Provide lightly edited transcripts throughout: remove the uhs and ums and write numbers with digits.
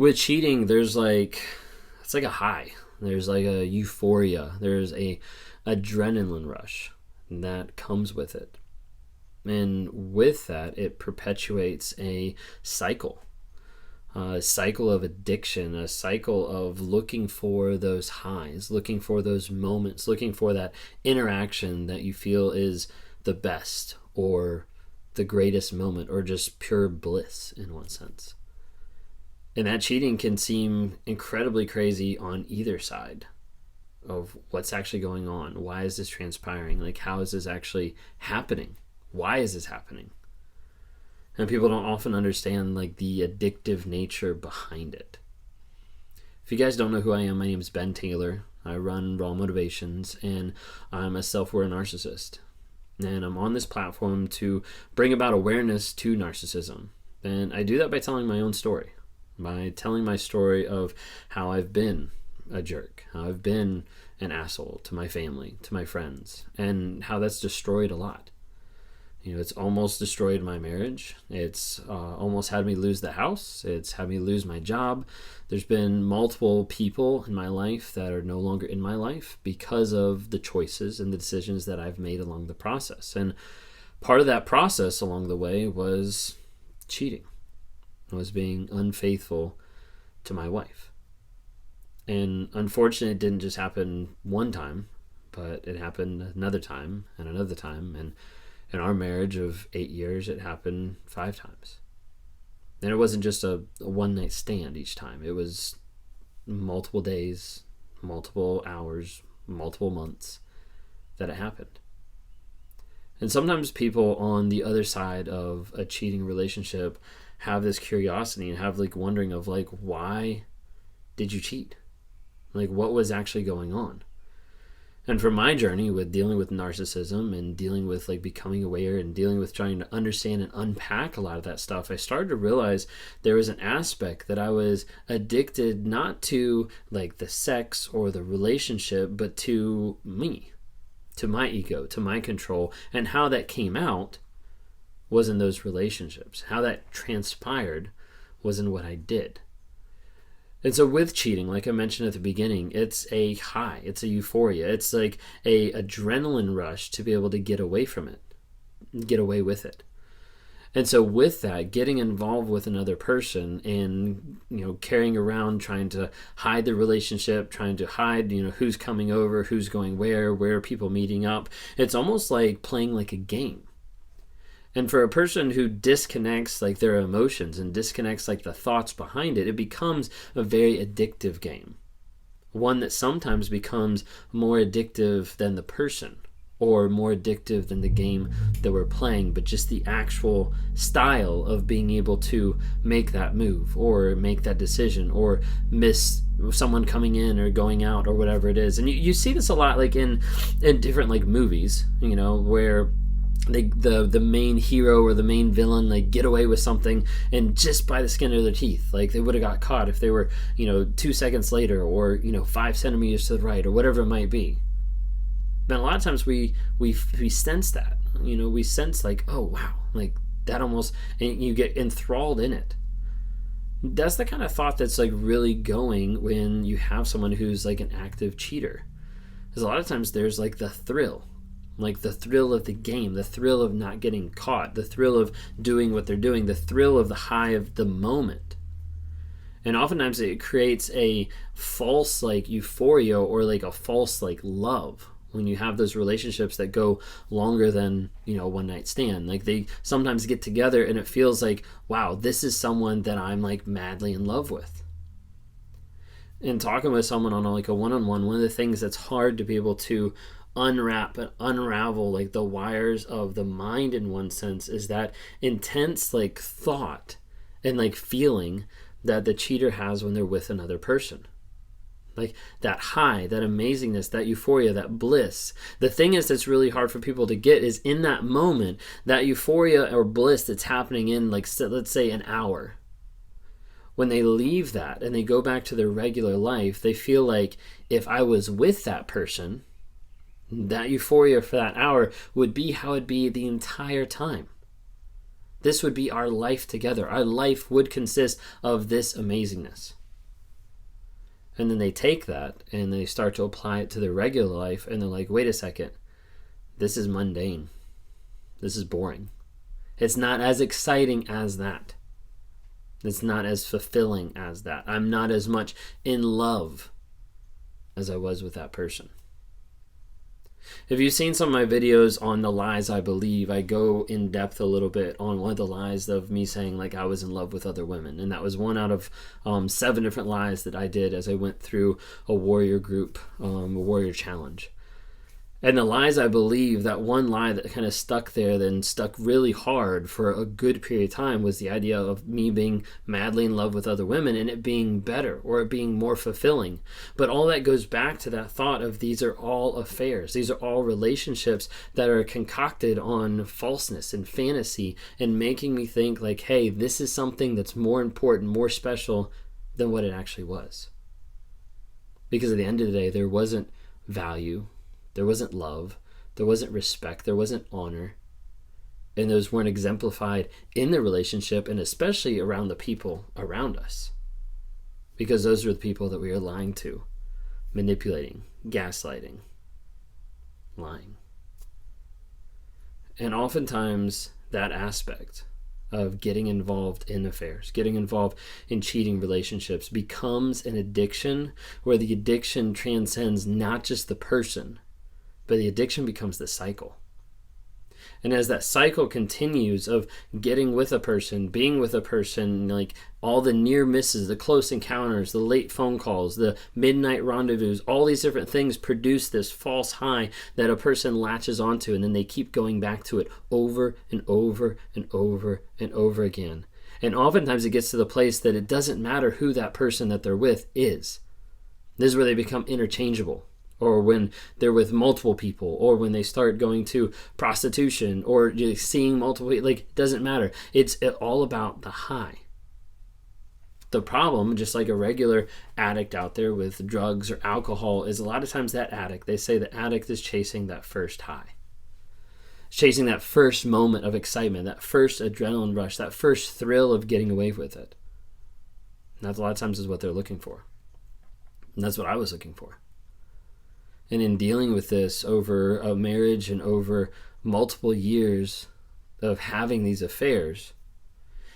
With cheating, it's like a high. There's like a euphoria. There's a adrenaline rush that comes with it. And with that, it perpetuates a cycle of addiction, a cycle of looking for those highs, looking for those moments, looking for that interaction that you feel is the best or the greatest moment or just pure bliss in one sense. And that cheating can seem incredibly crazy on either side of what's actually going on. Why is this transpiring? Like, how is this actually happening? Why is this happening? And people don't often understand like the addictive nature behind it. If you guys don't know who I am, my name is Ben Taylor. I run Raw Motivations, and I'm a self-aware narcissist. And I'm on this platform to bring about awareness to narcissism. And I do that by telling my own story, by telling my story of how I've been a jerk, how I've been an asshole to my family, to my friends, and how that's destroyed a lot. You know, it's almost destroyed my marriage. It's almost had me lose the house. It's had me lose my job. There's been multiple people in my life that are no longer in my life because of the choices and the decisions that I've made along the process. And part of that process along the way was cheating. I was being unfaithful to my wife. And unfortunately, it didn't just happen one time, but it happened another time and another time. And in our marriage of 8 years, it happened 5 times. And it wasn't just a one-night stand each time. It was multiple days, multiple hours, multiple months that it happened. And sometimes people on the other side of a cheating relationship have this curiosity and have like wondering of like, why did you cheat? Like, what was actually going on? And for my journey with dealing with narcissism and dealing with like becoming aware and dealing with trying to understand and unpack a lot of that stuff, I started to realize there was an aspect that I was addicted not to like the sex or the relationship, but to me, to my ego, to my control, and how that came out was in those relationships. How that transpired was in what I did. And so with cheating, like I mentioned at the beginning, it's a high, it's a euphoria. It's like a adrenaline rush to be able to get away from it, get away with it. And so with that, getting involved with another person and, you know, carrying around, trying to hide the relationship, trying to hide, you know, who's coming over, who's going where are people meeting up. It's almost like playing like a game. And for a person who disconnects like their emotions and disconnects like the thoughts behind it, it becomes a very addictive game. One that sometimes becomes more addictive than the person or more addictive than the game that we're playing, but just the actual style of being able to make that move or make that decision or miss someone coming in or going out or whatever it is. And you see this a lot like in different like movies, you know, where the main hero or the main villain like get away with something and just by the skin of their teeth, like they would have got caught if they were, you know, 2 seconds later or, you know, 5 centimeters to the right or whatever it might be. But a lot of times we sense that, you know, we sense like, oh wow, like that almost, and you get enthralled in it. That's the kind of thought that's like really going when you have someone who's like an active cheater, because a lot of times there's like the thrill of the game, the thrill of not getting caught, the thrill of doing what they're doing, the thrill of the high of the moment. And oftentimes it creates a false like euphoria or like a false like love when you have those relationships that go longer than, you know, one night stand. Like they sometimes get together and it feels like, wow, this is someone that I'm like madly in love with. And talking with someone on like a one-on-one, one of the things that's hard to be able to unwrap and unravel like the wires of the mind in one sense is that intense like thought and like feeling that the cheater has when they're with another person. Like that high, that amazingness, that euphoria, that bliss. The thing is that's really hard for people to get is in that moment, that euphoria or bliss that's happening in like, let's say an hour. When they leave that and they go back to their regular life, they feel like if I was with that person, that euphoria for that hour would be how it'd be the entire time. This would be our life together. Our life would consist of this amazingness. And then they take that and they start to apply it to their regular life, and they're like, wait a second, this is mundane. This is boring. It's not as exciting as that. It's not as fulfilling as that. I'm not as much in love as I was with that person. If you've seen some of my videos on the lies I believe, I go in depth a little bit on one of the lies of me saying like I was in love with other women. And that was one out of 7 different lies that I did as I went through a warrior group, a warrior challenge. And the lies I believe, that one lie that kind of stuck there, then stuck really hard for a good period of time, was the idea of me being madly in love with other women and it being better or it being more fulfilling. But all that goes back to that thought of these are all affairs. These are all relationships that are concocted on falseness and fantasy and making me think like, hey, this is something that's more important, more special than what it actually was. Because at the end of the day, there wasn't value. There wasn't love, there wasn't respect, there wasn't honor, and those weren't exemplified in the relationship, and especially around the people around us, because those are the people that we are lying to, manipulating, gaslighting, lying. And oftentimes that aspect of getting involved in affairs, getting involved in cheating relationships becomes an addiction where the addiction transcends not just the person, but the addiction becomes the cycle. And as that cycle continues of getting with a person, being with a person, like all the near misses, the close encounters, the late phone calls, the midnight rendezvous, all these different things produce this false high that a person latches onto, and then they keep going back to it over and over and over and over again. And oftentimes it gets to the place that it doesn't matter who that person that they're with is. This is where they become interchangeable. Or when they're with multiple people, or when they start going to prostitution, or seeing multiple, like, it doesn't matter. It's all about the high. The problem, just like a regular addict out there with drugs or alcohol, is a lot of times that addict, they say the addict is chasing that first high. Chasing that first moment of excitement, that first adrenaline rush, that first thrill of getting away with it. And that a lot of times is what they're looking for. And that's what I was looking for. And in dealing with this over a marriage and over multiple years of having these affairs,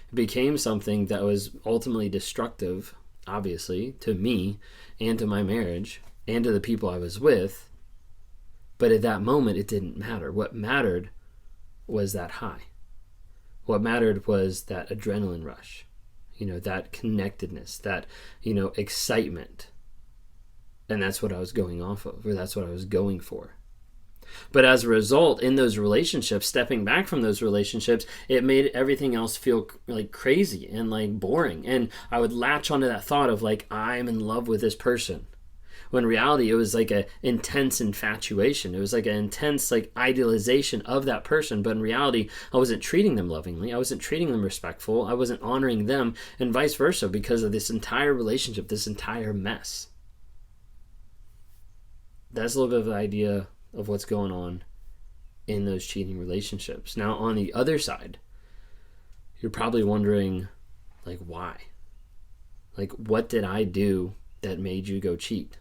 it became something that was ultimately destructive, obviously, to me and to my marriage and to the people I was with. But at that moment, it didn't matter. What mattered was that high. What mattered was that adrenaline rush, that connectedness, that, excitement. And that's what I was going off of, or that's what I was going for. But as a result, in those relationships, stepping back from those relationships, it made everything else feel like crazy and like boring. And I would latch onto that thought of like, I'm in love with this person. When in reality, it was like an intense infatuation. It was like an intense like idealization of that person. But in reality, I wasn't treating them lovingly. I wasn't treating them respectful. I wasn't honoring them, and vice versa, because of this entire relationship, this entire mess. That's a little bit of an idea of what's going on in those cheating relationships. Now, on the other side, you're probably wondering, like, why? Like, what did I do that made you go cheat?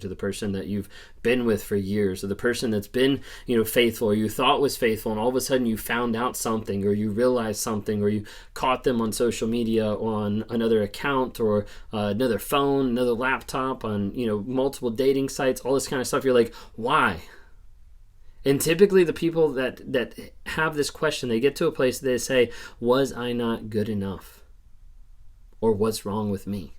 To the person that you've been with for years, or the person that's been, faithful, or you thought was faithful, and all of a sudden you found out something, or you realized something, or you caught them on social media, on another account, or another phone, another laptop, on, multiple dating sites, all this kind of stuff. You're like, why? And typically the people that have this question, they get to a place that they say, was I not good enough? Or what's wrong with me?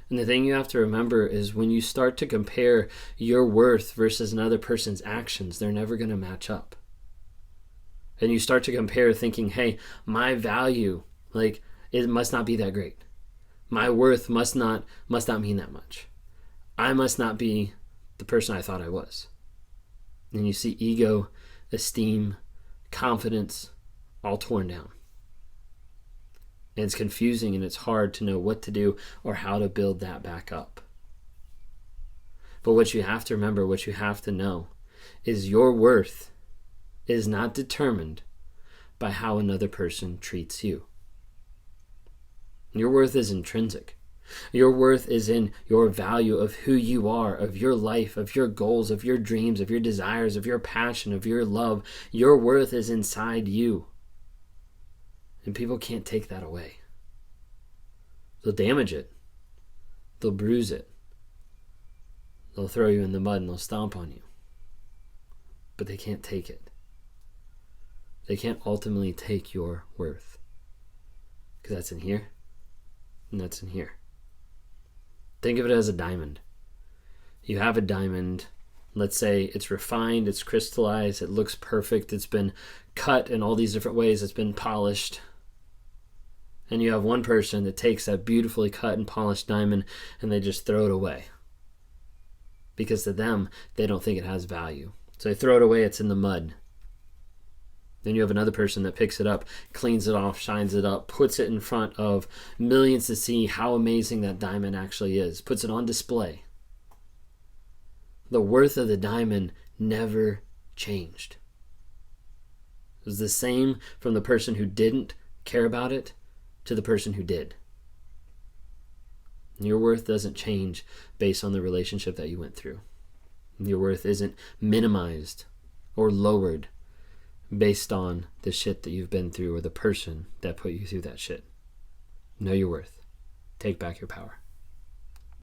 And the thing you have to remember is when you start to compare your worth versus another person's actions, they're never going to match up. And you start to compare thinking, hey, my value, like, it must not be that great. My worth must not mean that much. I must not be the person I thought I was. And you see ego, esteem, confidence, all torn down. And it's confusing and it's hard to know what to do or how to build that back up. But what you have to remember, what you have to know, is your worth is not determined by how another person treats you. Your worth is intrinsic. Your worth is in your value of who you are, of your life, of your goals, of your dreams, of your desires, of your passion, of your love. Your worth is inside you. And people can't take that away. They'll damage it. They'll bruise it. They'll throw you in the mud and they'll stomp on you. But they can't take it. They can't ultimately take your worth. Because that's in here, and that's in here. Think of it as a diamond. You have a diamond. Let's say it's refined, it's crystallized, it looks perfect, it's been cut in all these different ways, it's been polished. And you have one person that takes that beautifully cut and polished diamond and they just throw it away. Because to them, they don't think it has value. So they throw it away, it's in the mud. Then you have another person that picks it up, cleans it off, shines it up, puts it in front of millions to see how amazing that diamond actually is, puts it on display. The worth of the diamond never changed. It was the same from the person who didn't care about it to the person who did. Your worth doesn't change based on the relationship that you went through. Your worth isn't minimized or lowered based on the shit that you've been through or the person that put you through that shit. Know your worth. Take back your power.